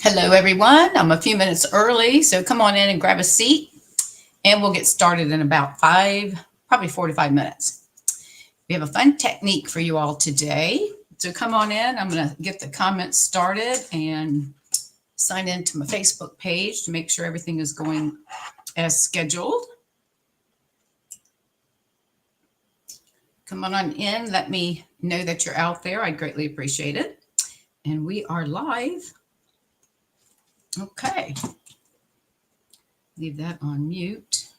Hello, everyone. I'm a few minutes early, so come on in and grab a seat, and we'll get started in about probably 45 minutes. We have a fun technique for you all today. So come on in. I'm going to get the comments started and sign into my Facebook page to make sure everything is going as scheduled. Come on in. Let me know that you're out there. I'd greatly appreciate it. And we are live. Okay. Leave that on mute.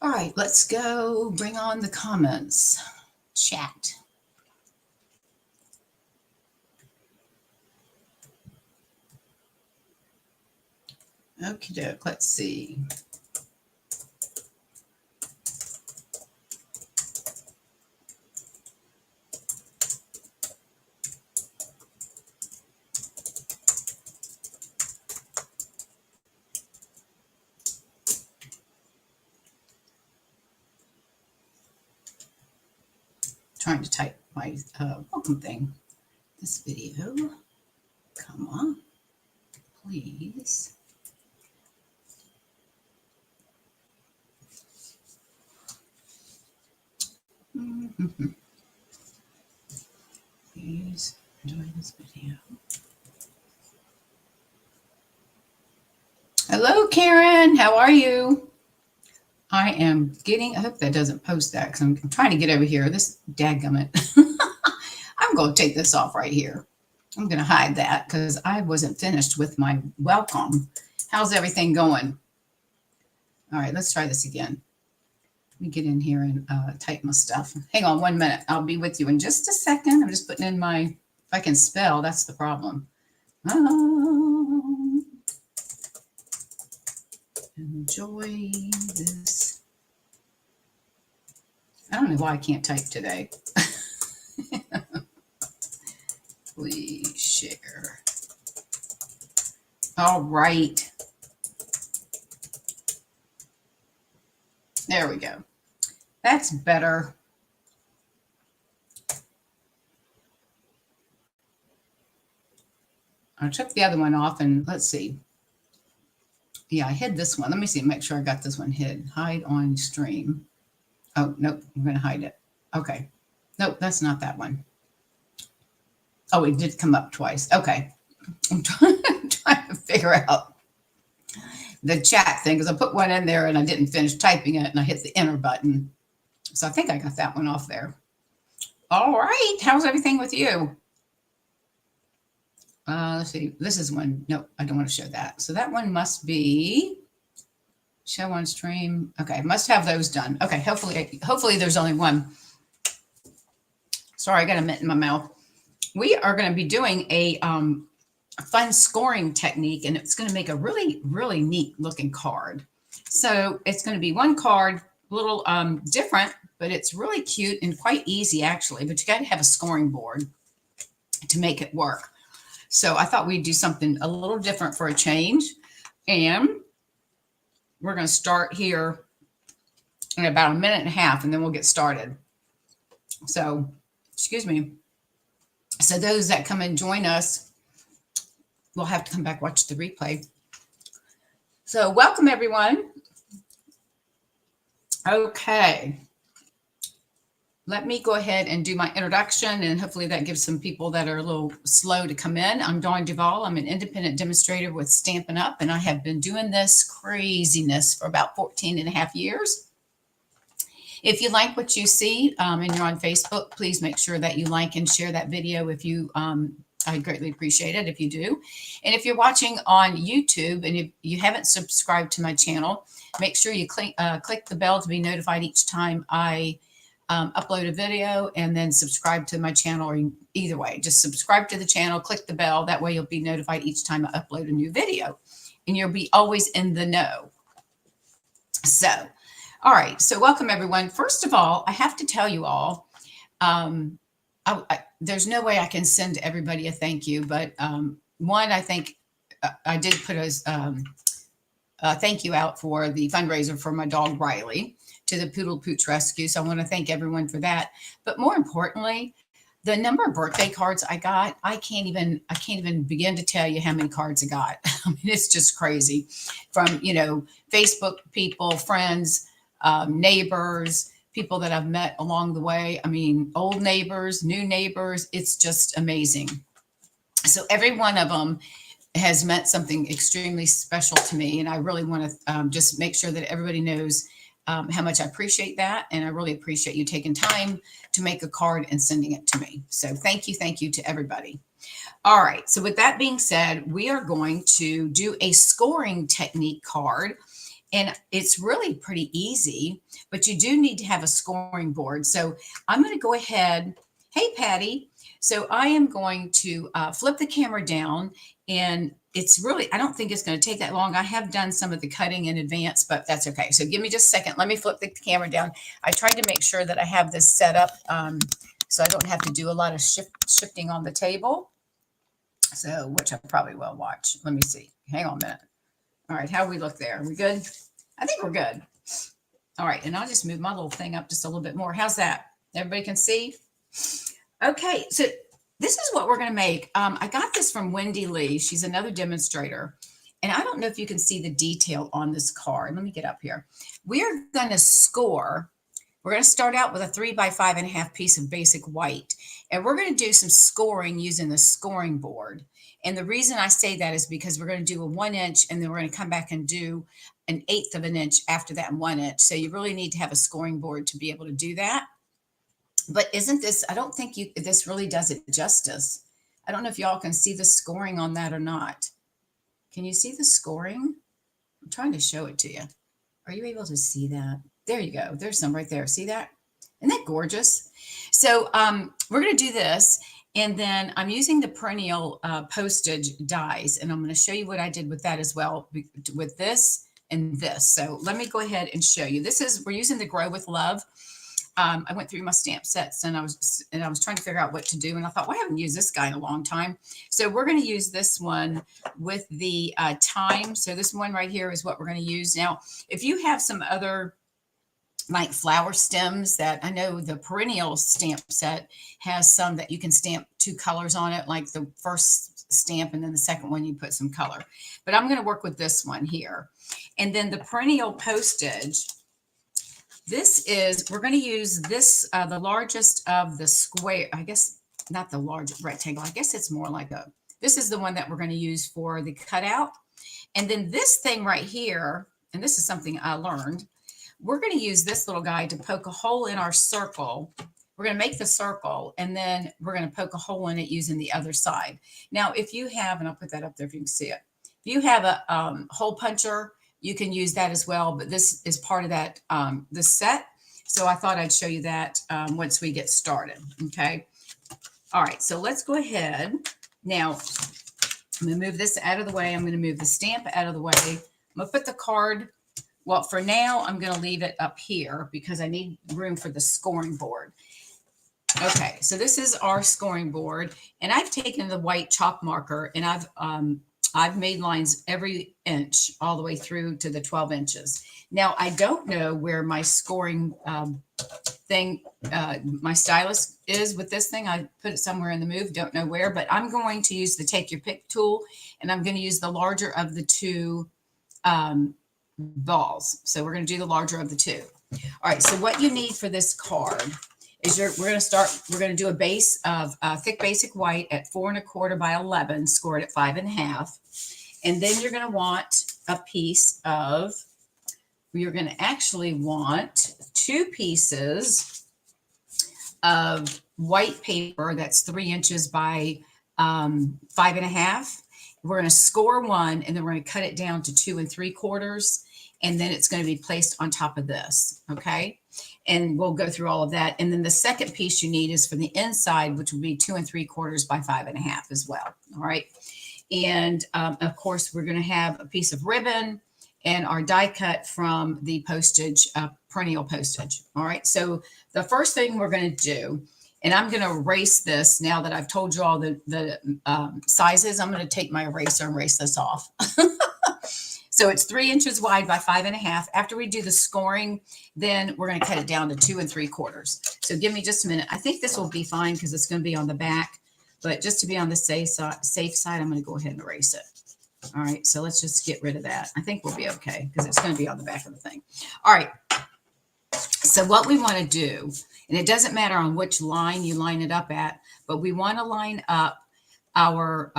All right, let's go bring on the comments. Chat. Okie doke, let's see. Trying to type my welcome thing. This video, come on, please. Please enjoy this video. Hello, Karen. How are you? I am I hope that doesn't post that because I'm trying to get over here. This dadgummit. I'm going to take this off right here. I'm going to hide that because I wasn't finished with my welcome. How's everything going? All right, let's try this again. Let me get in here and type my stuff. Hang on 1 minute. I'll be with you in just a second. I'm just putting in if I can spell, that's the problem. Enjoy this. I don't know why I can't type today. Please share. All right. There we go. That's better. I took the other one off and let's see. Yeah, I hid this one. Let me see, make sure I got this one hid. Hide on stream. Oh, nope, I'm going to hide it. Okay. Nope, that's not that one. Oh, it did come up twice. Okay. I'm trying to figure out the chat thing because I put one in there and I didn't finish typing it and I hit the enter button. So I think I got that one off there. All right. How's everything with you? Let's see. This is one. Nope, I don't want to show that. So that one must be show on stream. Okay, must have those done. Okay, hopefully there's only one. Sorry, I got a mint in my mouth. We are going to be doing a fun scoring technique, and it's going to make a really, really neat looking card. So it's going to be one card, a little different, but it's really cute and quite easy actually. But you got to have a scoring board to make it work. So I thought we'd do something a little different for a change. And we're going to start here in about 1.5 minutes, and then we'll get started. So, excuse me. So those that come and join us will have to come back, watch the replay. So welcome, everyone. Okay. Let me go ahead and do my introduction, and hopefully that gives some people that are a little slow to come in. I'm Dawn Duvall. I'm an independent demonstrator with Stampin Up, and I have been doing this craziness for about 14.5 years. If you like what you see and you're on Facebook, please make sure that you like and share that video if you I'd greatly appreciate it if you do. And if you're watching on YouTube and if you haven't subscribed to my channel, make sure you click the bell to be notified each time I upload a video, and then subscribe to my channel, or either way, just subscribe to the channel, click the bell. That way you'll be notified each time I upload a new video and you'll be always in the know. So, all right. So welcome everyone. First of all, I have to tell you all, there's no way I can send everybody a thank you, but one, I think I did put a thank you out for the fundraiser for my dog, Riley, to the Poodle Pooch Rescue. So I want to thank everyone for that. But more importantly, the number of birthday cards I got, I can't even begin to tell you how many cards I got. I mean, it's just crazy from, Facebook people, friends, neighbors, people that I've met along the way. I mean, old neighbors, new neighbors. It's just amazing. So every one of them has meant something extremely special to me. And I really want to just make sure that everybody knows how much I appreciate that. And I really appreciate you taking time to make a card and sending it to me. So thank you to everybody. All right. So with that being said, we are going to do a scoring technique card. And it's really pretty easy, but you do need to have a scoring board. So I'm going to go ahead. Hey, Patty. So I am going to flip the camera down, and it's really, I don't think it's going to take that long. I have done some of the cutting in advance, but that's okay. So give me just a second. Let me flip the camera down. I tried to make sure that I have this set up so I don't have to do a lot of shifting on the table. So, which I probably will watch. Let me see. Hang on a minute. All right. How we look there? Are we good? I think we're good. All right. And I'll just move my little thing up just a little bit more. How's that? Everybody can see? Okay. So this is what we're going to make. I got this from Wendy Lee. She's another demonstrator. And I don't know if you can see the detail on this card. Let me get up here. We are going to score. We're going to start out with a 3 by 5.5 piece of basic white. And we're going to do some scoring using the scoring board. And the reason I say that is because we're going to do a 1 inch, and then we're going to come back and do an 1/8 of an inch after that 1 inch. So you really need to have a scoring board to be able to do that. But isn't this, I don't think this really does it justice. I don't know if y'all can see the scoring on that or not. Can you see the scoring? I'm trying to show it to you. Are you able to see that? There you go. There's some right there. See that? Isn't that gorgeous? So we're going to do this. And then I'm using the perennial postage dies. And I'm going to show you what I did with that as well, with this and this. So let me go ahead and show you. We're using the Grow with Love. I went through my stamp sets and I was trying to figure out what to do. And I thought, well, I haven't used this guy in a long time. So we're going to use this one with the time. So this one right here is what we're going to use. Now, if you have some other like flower stems, that I know the perennial stamp set has some that you can stamp 2 colors on it, like the first stamp and then the second one you put some color. But I'm going to work with this one here. And then the perennial postage, we're going to use this, the largest of the square, I guess not the large rectangle. I guess it's more like this is the one that we're going to use for the cutout. And then this thing right here, and this is something I learned, we're going to use this little guy to poke a hole in our circle. We're going to make the circle, and then we're going to poke a hole in it using the other side. Now, if you have, and I'll put that up there if you can see it, if you have a hole puncher, you can use that as well, but this is part of that, this set. So I thought I'd show you that once we get started, okay? All right, so let's go ahead. Now, I'm going to move this out of the way. I'm going to move the stamp out of the way. I'm going to put the card, well, for now, I'm going to leave it up here because I need room for the scoring board. Okay, so this is our scoring board, and I've taken the white chalk marker, and I've made lines every inch all the way through to the 12 inches. Now, I don't know where my scoring thing, my stylus is with this thing. I put it somewhere in the move, don't know where, but I'm going to use the take your pick tool, and I'm going to use the larger of the 2 balls. So we're going to do the larger of the 2. All right, so what you need for this card is we're going to do a base of thick basic white at 4 1/4 by 11, scored at 5 1/2. And then you're going to want a piece of, you're going to actually want 2 pieces of white paper that's 3 inches by 5 1/2. We're going to score 1, and then we're going to cut it down to 2 3/4. And then it's going to be placed on top of this. Okay. And we'll go through all of that. And then the second piece you need is for the inside, which will be 2 3/4 by 5 1/2 as well. All right. And of course, we're going to have a piece of ribbon and our die cut from the postage, perennial postage. All right. So the first thing we're going to do, and I'm going to erase this now that I've told you all the sizes. I'm going to take my eraser and erase this off. So it's 3 inches wide by 5.5. After we do the scoring, then we're going to cut it down to 2 3/4. So give me just a minute. I think this will be fine because it's going to be on the back, but just to be on the safe side, I'm going to go ahead and erase it. All right, so let's just get rid of that. I think we'll be okay because it's going to be on the back of the thing. All right, so what we want to do, and it doesn't matter on which line you line it up at, but we want to line up our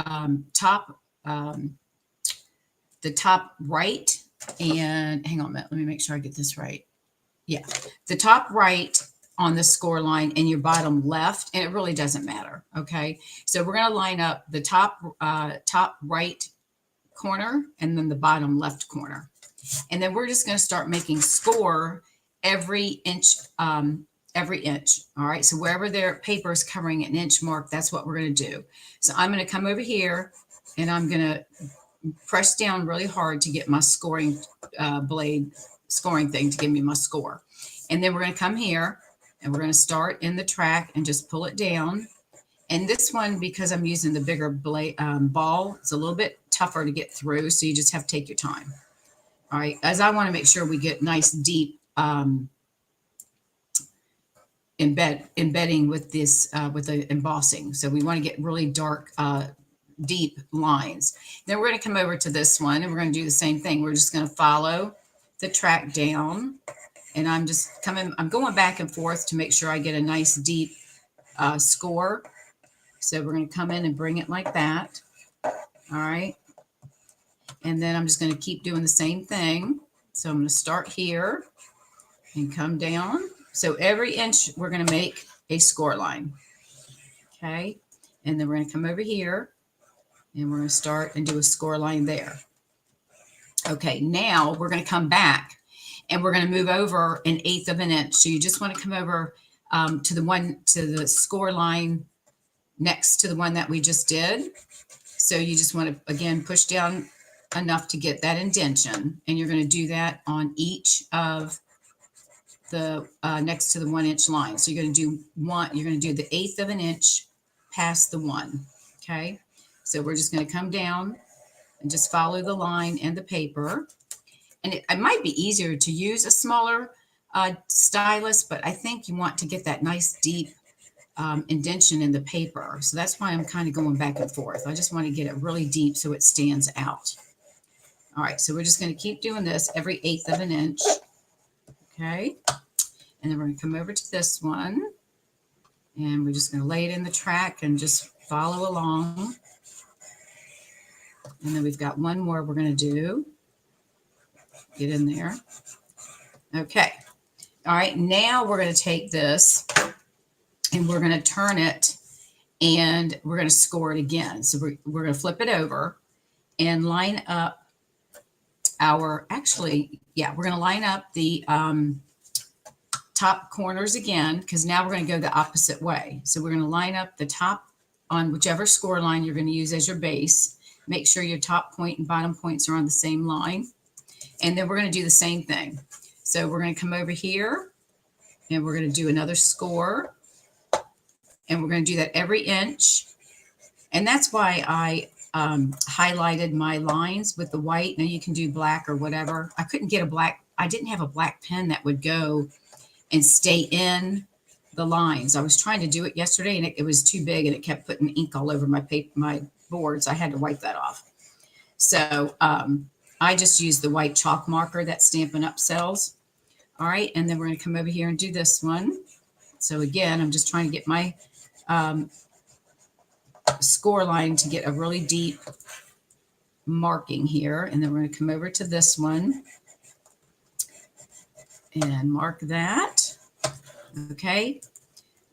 the top right, and hang on a minute, let me make sure I get this right. Yeah, the top right on the score line and your bottom left, and it really doesn't matter. Okay, so we're going to line up the top right corner and then the bottom left corner, and then we're just going to start making score every inch. All right, so wherever their paper is covering an inch mark, that's what we're going to do. So I'm going to come over here and I'm going to press down really hard to get my scoring scoring thing to give me my score. And then we're going to come here and we're going to start in the track and just pull it down. And this one, because I'm using the bigger ball, it's a little bit tougher to get through. So you just have to take your time. All right, as I want to make sure we get nice deep embedding with this with the embossing. So we want to get really dark deep lines. Then we're going to come over to this one and we're going to do the same thing. We're just going to follow the track down, and I'm going back and forth to make sure I get a nice deep score. So we're going to come in and bring it like that. All right, and then I'm just going to keep doing the same thing. So I'm going to start here and come down. So every inch we're going to make a score line. Okay, and then we're going to come over here and we're going to start and do a score line there. Okay, now we're going to come back and we're going to move over 1/8 of an inch. So you just want to come over to the score line next to the one that we just did. So you just want to, again, push down enough to get that indentation. And you're going to do that on each of the next to the 1 inch line. So you're going to do the 1/8 of an inch past the 1. Okay. So we're just going to come down and just follow the line and the paper. And it might be easier to use a smaller stylus, but I think you want to get that nice deep indentation in the paper. So that's why I'm kind of going back and forth. I just want to get it really deep so it stands out. All right, so we're just going to keep doing this every 1/8 of an inch. Okay, and then we're going to come over to this one, and we're just going to lay it in the track and just follow along. And then we've got one more we're going to do. Get in there. Okay. All right, now we're going to take this and we're going to turn it and we're going to score it again. So we're going to flip it over and line up we're going to line up the top corners again, because now we're going to go the opposite way. So we're going to line up the top on whichever score line you're going to use as your base. Make sure your top point and bottom points are on the same line. And then we're going to do the same thing. So we're going to come over here and we're going to do another score. And we're going to do that every inch. And that's why I highlighted my lines with the white. Now you can do black or whatever. I didn't have a black pen that would go and stay in the lines. I was trying to do it yesterday and it was too big and it kept putting ink all over my boards. I had to wipe that off. So I just used the white chalk marker that Stampin' Up sells. All right, and then we're going to come over here and do this one. So again, I'm just trying to get my score line to get a really deep marking here. And then we're going to come over to this one and mark that. Okay.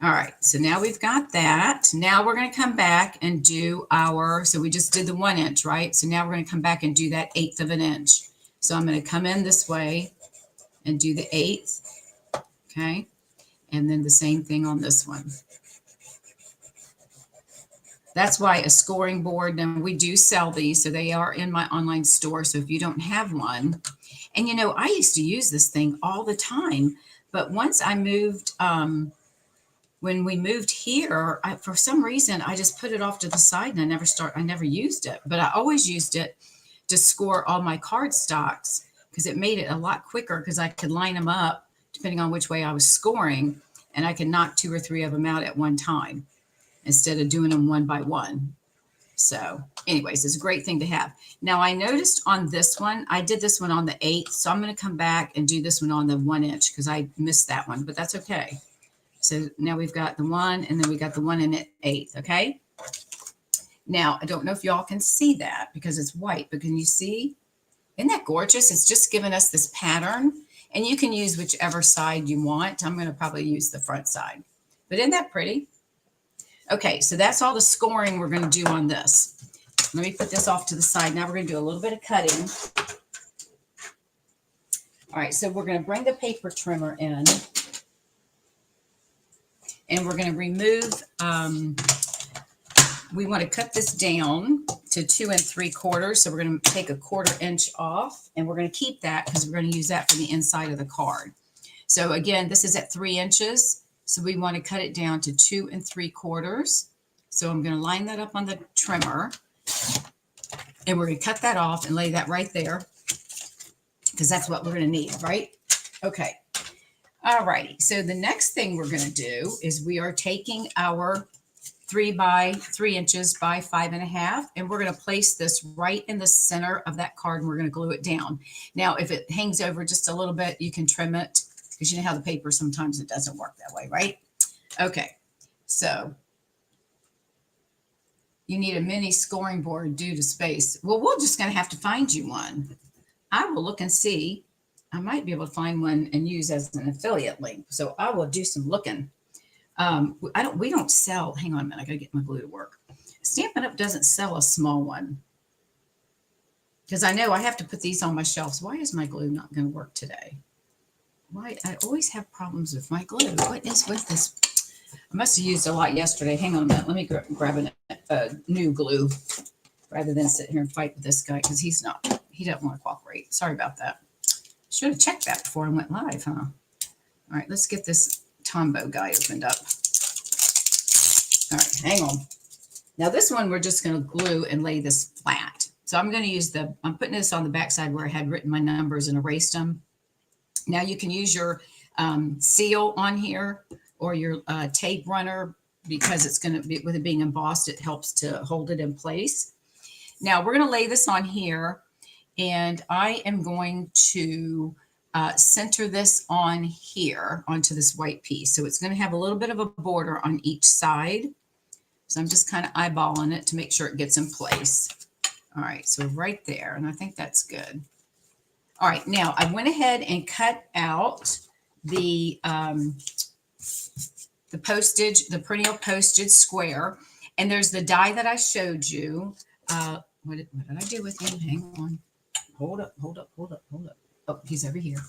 All right, so now we've got that. Now we're going to come back and do so we just did the 1 inch, right? So now we're going to come back and do that 1/8 of an inch. So I'm going to come in this way and do the 1/8, okay? And then the same thing on this one. That's why a scoring board, and we do sell these, so they are in my online store. So if you don't have one, and I used to use this thing all the time, but once I moved, when we moved here, for some reason, I just put it off to the side and I never used it, but I always used it to score all my cardstocks because it made it a lot quicker because I could line them up depending on which way I was scoring, and I could knock 2 or 3 of them out at one time instead of doing them one by one. So anyways, it's a great thing to have. Now I noticed on this one, I did this one on the 8th. So I'm going to come back and do this one on the 1 inch because I missed that one, but that's okay. So now we've got the 1 and then we got the 1 and 1/8. Okay. Now I don't know if y'all can see that because it's white, but can you see? Isn't that gorgeous? It's just giving us this pattern, and you can use whichever side you want. I'm going to probably use the front side, but isn't that pretty? Okay, so that's all the scoring we're going to do on this. Let me put this off to the side. Now we're going to do a little bit of cutting. All right, so we're going to bring the paper trimmer in, and we're going to remove, we want to cut this down to 2 3/4. So we're going to take a 1/4 inch off, and we're going to keep that because we're going to use that for the inside of the card. So again, this is at 3 inches. So we want to cut it down to 2 3/4. So I'm going to line that up on the trimmer, and we're going to cut that off and lay that right there because that's what we're going to need, right? Okay. All righty. So the next thing we're going to do is we are taking our 3 by 3 inches by 5.5, and we're going to place this right in the center of that card, and we're going to glue it down. Now, if it hangs over just a little bit, you can trim it, because you know how the paper, sometimes it doesn't work that way, right? Okay, so you need a mini scoring board due to space. Well, we're just going to have to find you one. I will look and see. I might be able to find one and use as an affiliate link. So I will do some looking. We don't sell, hang on a minute, I got to get my glue to work. Stampin' Up doesn't sell a small one, because I know I have to put these on my shelves. Why is my glue not going to work today? Why? I always have problems with my glue. What is with this? I must have used a lot yesterday. Hang on a minute. Let me grab a new glue rather than sit here and fight with this guy, because he doesn't want to cooperate. Sorry about that. Should have checked that before I went live, huh? All right, let's get this Tombow guy opened up. All right, hang on. Now this one, we're just going to glue and lay this flat. So I'm going to use I'm putting this on the back side where I had written my numbers and erased them. Now you can use your seal on here or your tape runner, because it's going to be, with it being embossed, it helps to hold it in place. Now we're going to lay this on here, and I am going to center this on here onto this white piece. So it's going to have a little bit of a border on each side. So I'm just kind of eyeballing it to make sure it gets in place. All right, so right there, and I think that's good. All right, now I went ahead and cut out the postage, the perennial postage square, and there's the die that I showed you. What did I do with him? Hang on. Hold up. Oh, he's over here.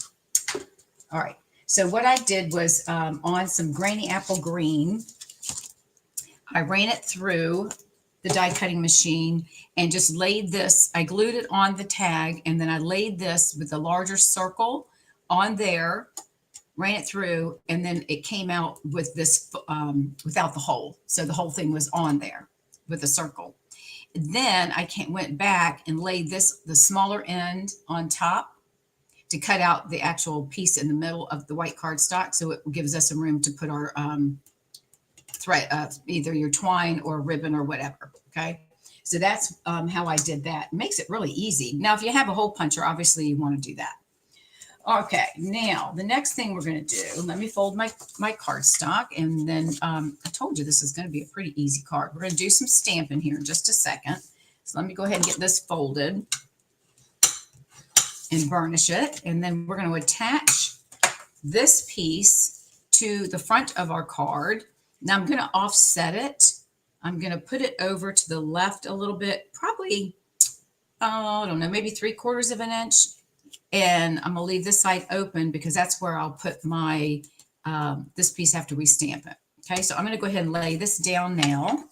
All right. So what I did was on some Granny Apple Green, I ran it through the die cutting machine and just laid this. I glued it on the tag, and then I laid this with a larger circle on there, ran it through, and then it came out with this without the hole. So the whole thing was on there with a circle. Then I went back and laid the smaller end on top to cut out the actual piece in the middle of the white cardstock. So it gives us some room to put our thread, either your twine or ribbon or whatever. Okay. So that's how I did that. It makes it really easy. Now, if you have a hole puncher, obviously you want to do that. Okay. Now the next thing we're going to do, let me fold my cardstock, and then I told you this is going to be a pretty easy card. We're going to do some stamping here in just a second. So let me go ahead and get this folded and burnish it. And then we're going to attach this piece to the front of our card. Now I'm going to offset it. I'm going to put it over to the left a little bit, probably, I don't know, maybe 3/4 of an inch. And I'm going to leave this side open because that's where I'll put my, this piece after we stamp it. Okay, so I'm going to go ahead and lay this down now.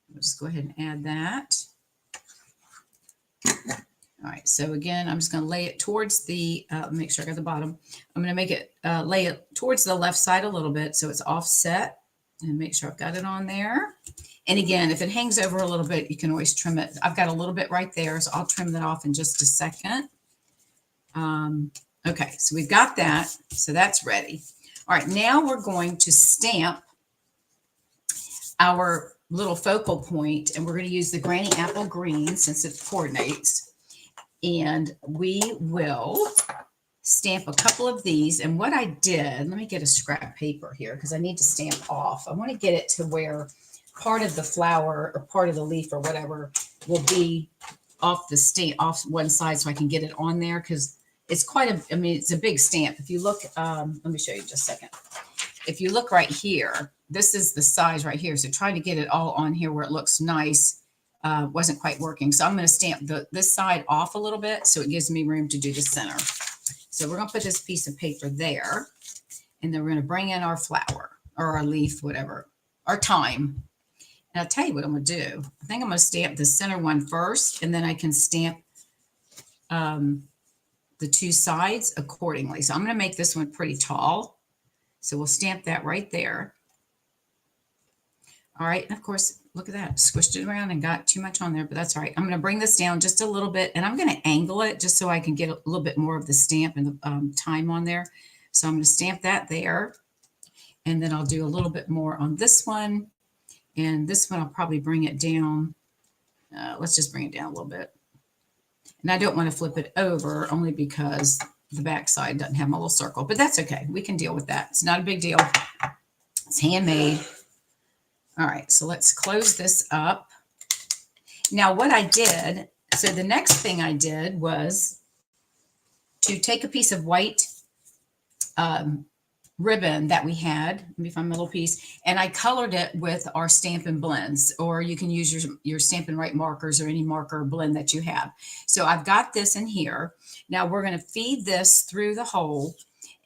We'll just go ahead and add that. All right, so again, I'm just going to lay it towards the, make sure I got the bottom. I'm going to make it, lay it towards the left side a little bit so it's offset. and make sure I've got it on there. And again, if it hangs over a little bit, you can always trim it. I've got a little bit right there, so I'll trim that off in just a second. Okay, so we've got that. So that's ready. All right, now we're going to stamp our little focal point, and we're going to use the Granny Apple Green since it coordinates. And we will stamp a couple of these. And what I did, let me get a scrap paper here because I need to stamp off. I want to get it to where part of the flower or part of the leaf or whatever will be off the stamp, off one side, so I can get it on there because it's quite a, I mean, it's a big stamp. If you look, let me show you just a second. If you look right here, this is the size right here. So trying to get it all on here where it looks nice wasn't quite working. So I'm going to stamp this side off a little bit so it gives me room to do the center. So we're going to put this piece of paper there, and then we're going to bring in our flower or our leaf, whatever, our thyme. And I'll tell you what I'm going to do. I think I'm going to stamp the center one first, and then I can stamp the two sides accordingly. So I'm going to make this one pretty tall. So we'll stamp that right there. All right. And of course, look at that. Squished it around and got too much on there, but that's all right. I'm going to bring this down just a little bit, and I'm going to angle it just so I can get a little bit more of the stamp and the thyme on there. So I'm going to stamp that there, and then I'll do a little bit more on this one. And this one, I'll probably bring it down. Let's just bring it down a little bit. And I don't want to flip it over only because the back side doesn't have my little circle, but that's okay. We can deal with that. It's not a big deal. It's handmade. All right, so let's close this up. Now what I did, so the next thing I did was to take a piece of white ribbon that we had. Let me find my little piece. And I colored it with our Stampin' Blends, or you can use your Stampin' Right markers or any marker blend that you have. So I've got this in here. Now we're going to feed this through the hole,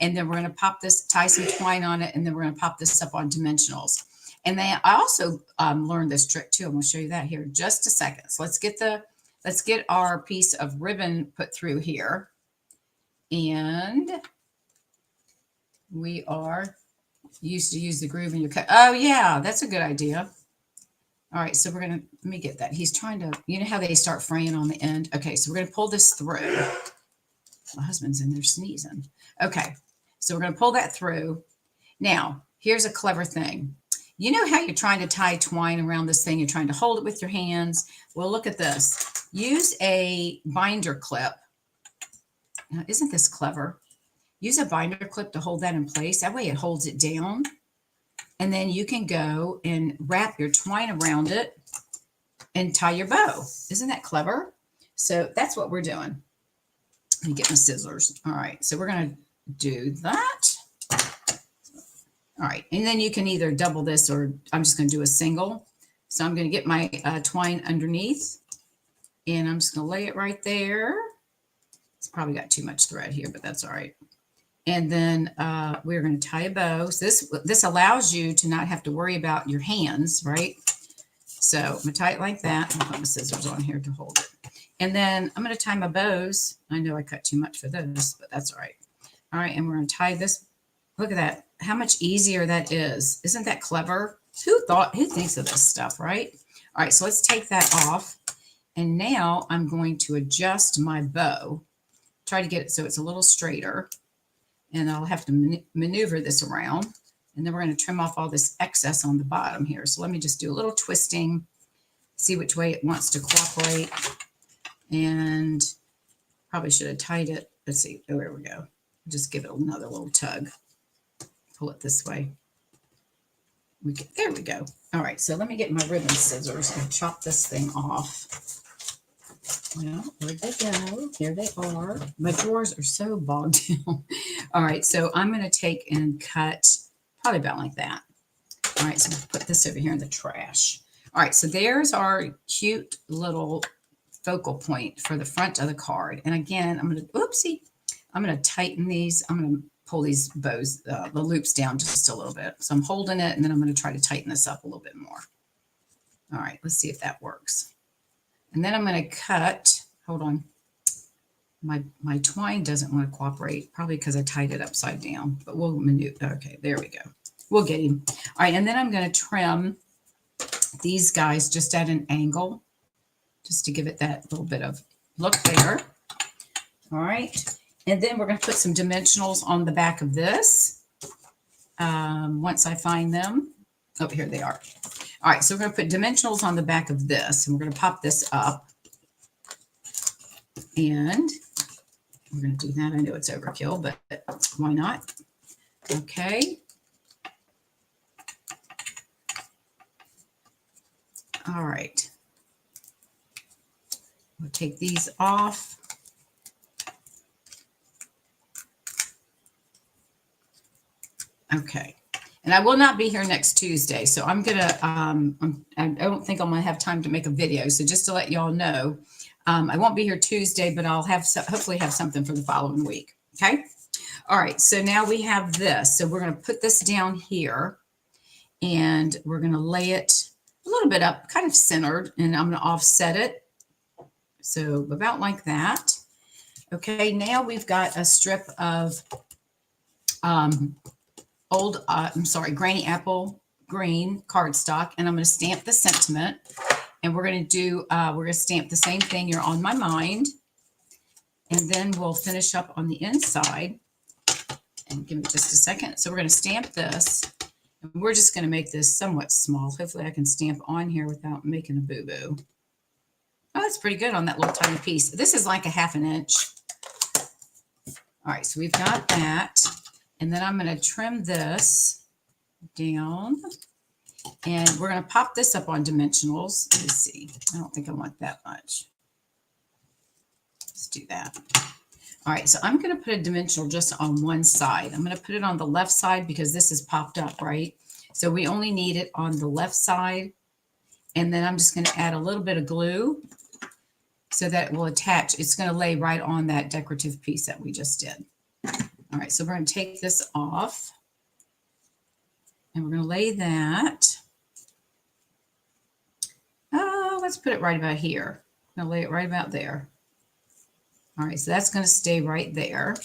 and then we're going to pop this, tie some twine on it, and then we're going to pop this up on Dimensionals. And then I also learned this trick too. I'm going to show you that here in just a second. So let's get our piece of ribbon put through here. And we are used to use the groove in your cut. Oh yeah, that's a good idea. All right, so we're going to, let me get that. He's trying to, you know how they start fraying on the end? Okay, so we're going to pull this through. My husband's in there sneezing. Okay, so we're going to pull that through. Now, here's a clever thing. You know how you're trying to tie twine around this thing? You're trying to hold it with your hands. Well, look at this. Use a binder clip. Now, isn't this clever? Use a binder clip to hold that in place. That way it holds it down. And then you can go and wrap your twine around it and tie your bow. Isn't that clever? So that's what we're doing. Let me get my scissors. All right, so we're going to do that. All right, and then you can either double this, or I'm just going to do a single. So I'm going to get my twine underneath, and I'm just going to lay it right there. It's probably got too much thread here, but that's all right. And then we're going to tie a bow. So this allows you to not have to worry about your hands, right? So I'm going to tie it like that. I'll put my scissors on here to hold it. And then I'm going to tie my bows. I know I cut too much for this, but that's all right. All right, and we're going to tie this. Look at that. How much easier that is. Isn't that clever? Who thinks of this stuff, right? All right, so let's take that off. And now I'm going to adjust my bow. Try to get it so it's a little straighter. And I'll have to maneuver this around. And then we're going to trim off all this excess on the bottom here. So let me just do a little twisting, see which way it wants to cooperate. And probably should have tied it. Let's see. Oh, there we go. Just give it another little tug. Pull it this way. There we go. All right, so let me get my ribbon scissors and chop this thing off. Well, where'd they go? Here they are. My drawers are so bogged down. All right, so I'm going to take and cut probably about like that. All right, so I'm going to put this over here in the trash. All right, so there's our cute little focal point for the front of the card. And again, I'm going to tighten these. I'm going to pull these bows, the loops down just a little bit. So I'm holding it, and then I'm going to try to tighten this up a little bit more. All right, let's see if that works. And then I'm going to cut, hold on. My twine doesn't want to cooperate, probably because I tied it upside down, but we'll maneuver. Okay, there we go. We'll get him. All right, and then I'm going to trim these guys just at an angle, just to give it that little bit of look there. All right, and then we're going to put some dimensionals on the back of this. Once I find them. Oh, here they are. All right, so we're going to put dimensionals on the back of this, and we're going to pop this up. And we're going to do that. I know it's overkill, but why not? Okay. All right. We'll take these off. Okay. And I will not be here next Tuesday, so I'm going to, I don't think I'm going to have time to make a video. So just to let y'all know, I won't be here Tuesday, but I'll have hopefully have something for the following week. Okay. All right. So now we have this. So we're going to put this down here and we're going to lay it a little bit up, kind of centered, and I'm going to offset it. So about like that. Okay. Now we've got a strip of, Granny Apple Green cardstock, and I'm going to stamp the sentiment. And we're going to stamp the same thing, You're on My Mind. And then we'll finish up on the inside. And give me just a second. So we're going to stamp this. And we're just going to make this somewhat small. Hopefully I can stamp on here without making a boo-boo. Oh, that's pretty good on that little tiny piece. This is like a 1/2 inch. All right, so we've got that. And then I'm going to trim this down. And we're going to pop this up on dimensionals. Let's see. I don't think I want that much. Let's do that. All right. So I'm going to put a dimensional just on one side. I'm going to put it on the left side because this is popped up, right? So we only need it on the left side. And then I'm just going to add a little bit of glue so that it will attach. It's going to lay right on that decorative piece that we just did. All right. So we're going to take this off. And we're going to lay that. Let's put it right about here. I'm going to lay it right about there. All right, so that's going to stay right there.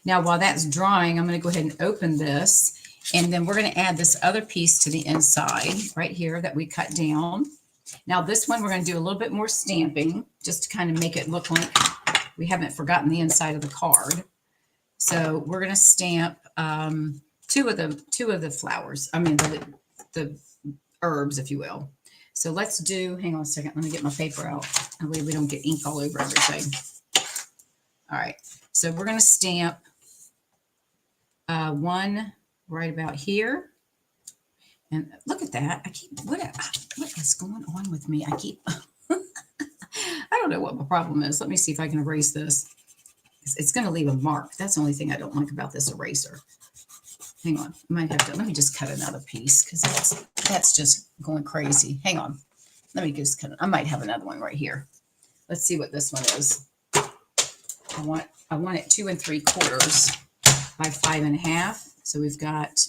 Now, while that's drying, I'm going to go ahead and open this. And then we're going to add this other piece to the inside right here that we cut down. Now, this one, we're going to do a little bit more stamping just to kind of make it look like we haven't forgotten the inside of the card. So we're going to stamp two of the flowers. I mean, the herbs, if you will. So let's do, hang on a second. Let me get my paper out. That way we don't get ink all over everything. All right. So we're going to stamp one right about here. And look at that. What is going on with me? I don't know what my problem is. Let me see if I can erase this. It's going to leave a mark. That's the only thing I don't like about this eraser. Hang on. I might have to, let me just cut another piece because that's just going crazy. Hang on. Let me just cut it. I might have another one right here. Let's see what this one is. I want it 2 3/4 by 5 1/2. So we've got,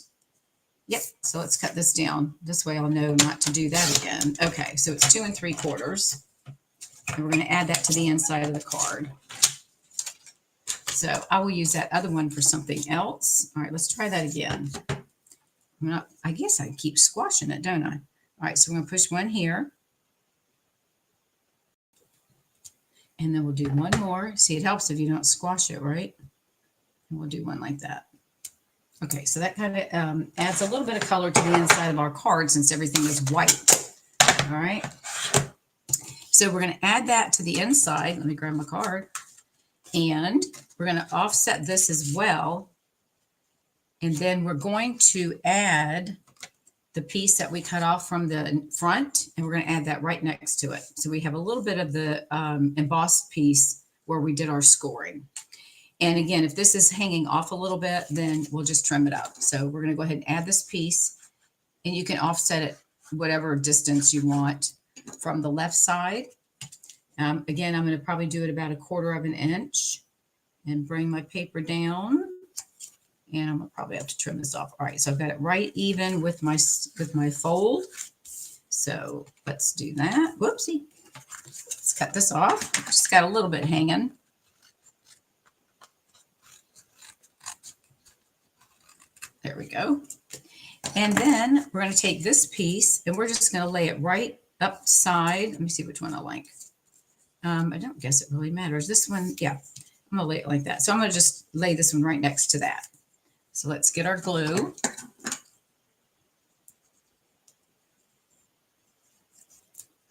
yep. So let's cut this down. This way I'll know not to do that again. Okay. So it's 2 3/4. And we're going to add that to the inside of the card. So I will use that other one for something else. All right, let's try that again. I guess I keep squashing it, don't I? All right, so we're going to push one here. And then we'll do one more. See, it helps if you don't squash it, right? And we'll do one like that. Okay, so that kind of adds a little bit of color to the inside of our card since everything is white. All right. So we're going to add that to the inside. Let me grab my card. And we're going to offset this as well. And then we're going to add the piece that we cut off from the front, and we're going to add that right next to it. So we have a little bit of the embossed piece where we did our scoring. And again, if this is hanging off a little bit, then we'll just trim it up. So we're going to go ahead and add this piece, and you can offset it whatever distance you want from the left side. Again, I'm going to probably do it about 1/4 inch and bring my paper down. And I'm going to probably have to trim this off. All right, so I've got it right even with my fold. So let's do that. Whoopsie. Let's cut this off. Just got a little bit hanging. There we go. And then we're going to take this piece and we're just going to lay it right upside. Let me see which one I like. I don't guess it really matters. This one, yeah, I'm going to lay it like that. So I'm going to just lay this one right next to that. So let's get our glue.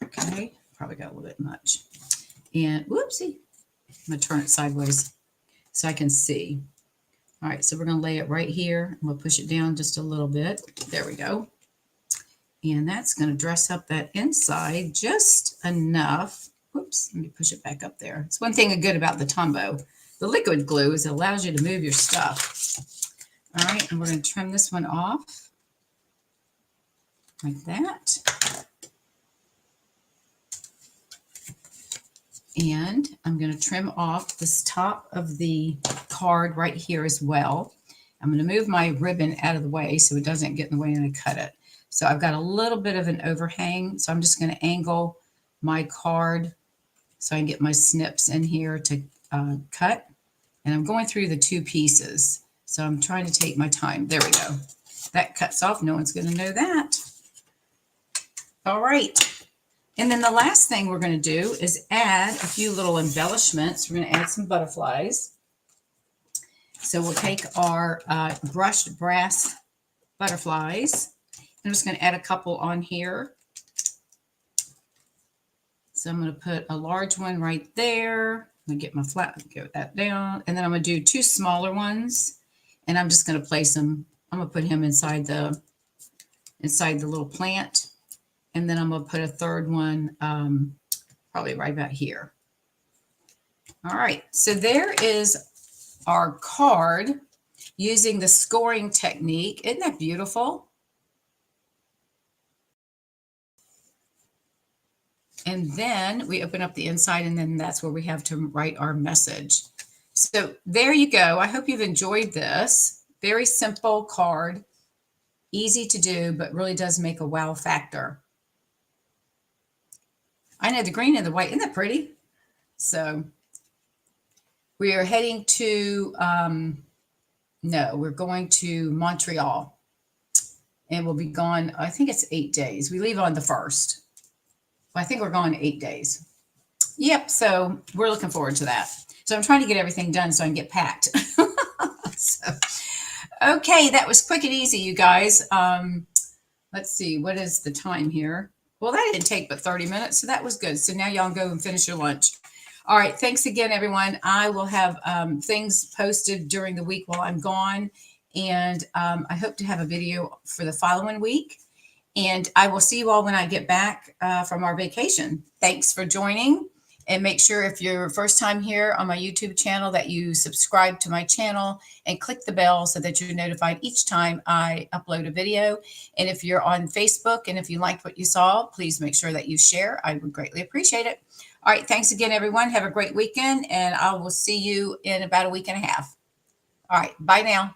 Okay, probably got a little bit much. And whoopsie, I'm going to turn it sideways so I can see. All right, so we're going to lay it right here. I'm going to push it down just a little bit. There we go. And that's going to dress up that inside just enough. Whoops, let me push it back up there. It's one thing good about the Tombow. The liquid glue is it allows you to move your stuff. All right, and we're going to trim this one off like that. And I'm going to trim off this top of the card right here as well. I'm going to move my ribbon out of the way so it doesn't get in the way and I cut it. So I've got a little bit of an overhang. So I'm just going to angle my card so I can get my snips in here to cut. And I'm going through the two pieces. So I'm trying to take my time. There we go. That cuts off. No one's going to know that. All right. And then the last thing we're going to do is add a few little embellishments. We're going to add some butterflies. So we'll take our brushed brass butterflies. I'm just going to add a couple on here. So I'm going to put a large one right there. I'm going to get my flat, get that down. And then I'm going to do two smaller ones. And I'm just going to place them. I'm going to put him inside the little plant. And then I'm going to put a third one probably right about here. All right. So there is our card using the scoring technique. Isn't that beautiful? And then we open up the inside and then that's where we have to write our message. So there you go. I hope you've enjoyed this. Very simple card. Easy to do, but really does make a wow factor. I know the green and the white, isn't that pretty? So we are heading to, no, we're going to Montreal and we'll be gone. I think it's 8 days. We leave on the 1st. Well, I think we're gone 8 days. Yep. So we're looking forward to that. So I'm trying to get everything done so I can get packed. So, okay. That was quick and easy, you guys. Let's see. What is the time here? Well, that didn't take but 30 minutes, so that was good. So now y'all go and finish your lunch. All right, thanks again, everyone. I will have things posted during the week while I'm gone, and I hope to have a video for the following week. And I will see you all when I get back from our vacation. Thanks for joining, and make sure if you're first time here on my YouTube channel that you subscribe to my channel and click the bell so that you're notified each time I upload a video. And if you're on Facebook and if you liked what you saw, please make sure that you share. I would greatly appreciate it. All right. Thanks again, everyone. Have a great weekend, and I will see you in about a week and a half. All right. Bye now.